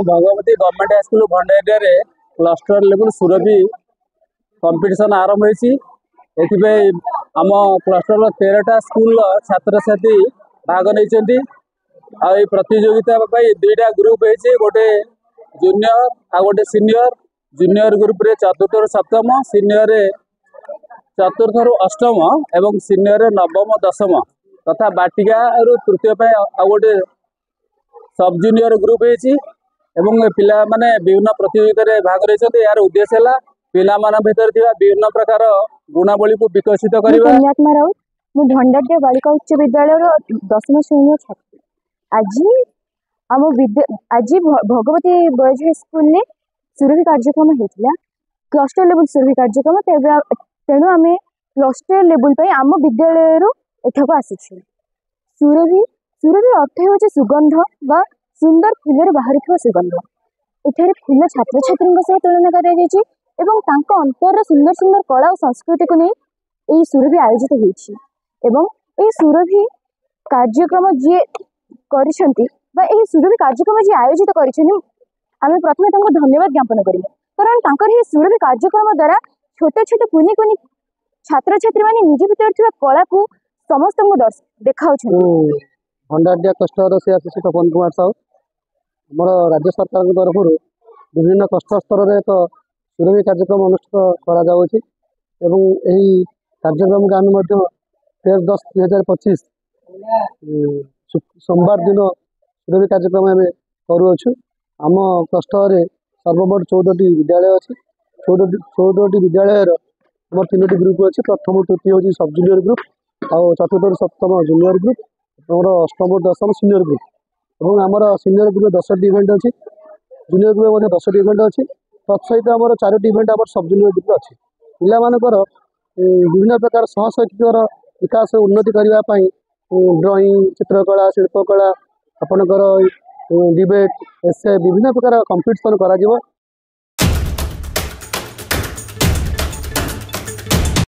Bhagwati government high school Bhandaria रे cluster level Surabhi competition आरंभ होती। आम क्लस्टर 13टा स्कूल छात्र छात्री भाग नहीं। प्रतियोगिता दुईटा ग्रुप है, गोटे जूनियर आ गोटे सीनियर। जूनियर ग्रुप रे चतुर्थ रु सप्तम, सीनियर चतुर्थ रु अष्टम एवं सीनियर नवम दशम तथा बाटिका रु तृतीय आ गोटे सब जूनियर ग्रुप है। पिला माने विभिन्न प्रतियोगिता भाग रही। यार उद्देश्य है पिला भितर विभिन्न प्रकार गुणावली को विकसित करवा। मु भंडारिया बालिका उच्च विद्यालय 10वीं श्रेणी छात्री। आज भगवती बॉयज हाई स्कूल ने सुरभि कार्यक्रम होता, क्लस्टर लेवल सुरभि कार्यक्रम। तेणु आम क्लस्टर लेवल पे आम विद्यालय एठाक आसी। सुरभि सुरभि अर्थ हो सुगंध बा सुंदर फूल बाहर सुगंध। एठारे फूल छात्र छात्री सह तुलना कर अंतर सुंदर सुंदर कला और संस्कृति को नहीं यही सुरभि आयोजित होती। सुरभि कार्यक्रम जी कर सुरभि कार्यक्रम जी आयोजित कर प्रथम धन्यवाद ज्ञापन करें, कारण सुरभि कार्यक्रम द्वारा छोटे छोटे कुनी कुनी छात्र छात्री मैंने निज भर कला को समस्त देखा। भंडारिया क्लस्टर से आशीष पवन कुमार साहू आम राज्य सरकार तरफ विभिन्न क्लस्टर स्तर में एक सुरभि कार्यक्रम अनुष्ठित कार्यक्रम को आम 13/10/2025 सोमवार दिन सुरभि कार्यक्रम करुच्छू। आम क्लस्टर सर्वमोट 14टी विद्यालय अच्छी। 14टी विद्यालय आम 3टी ग्रुप अच्छी। प्रथम तृतीय हूँ सब जूनियर ग्रुप, और चतुर्थ रु सप्तम जूनियर ग्रुप, और अष्टम दशम सीनियर ग्रुप। और आमर सीनियर ग्रुप 10टी इवेंट अच्छी, जूनियर ग्रुप 10टी इवेंट अच्छी। तत्सहित आम 4टी इवेंट आम सब जूनियर ग्रुप अच्छी। पिलामानकर विभिन्न प्रकार सहशैक्षिक विकास उन्नति करने ड्राइंग, चित्रकला, शिल्पकला, आपणकर डिबेट, एसे विभिन्न प्रकार कंपिटिशन करा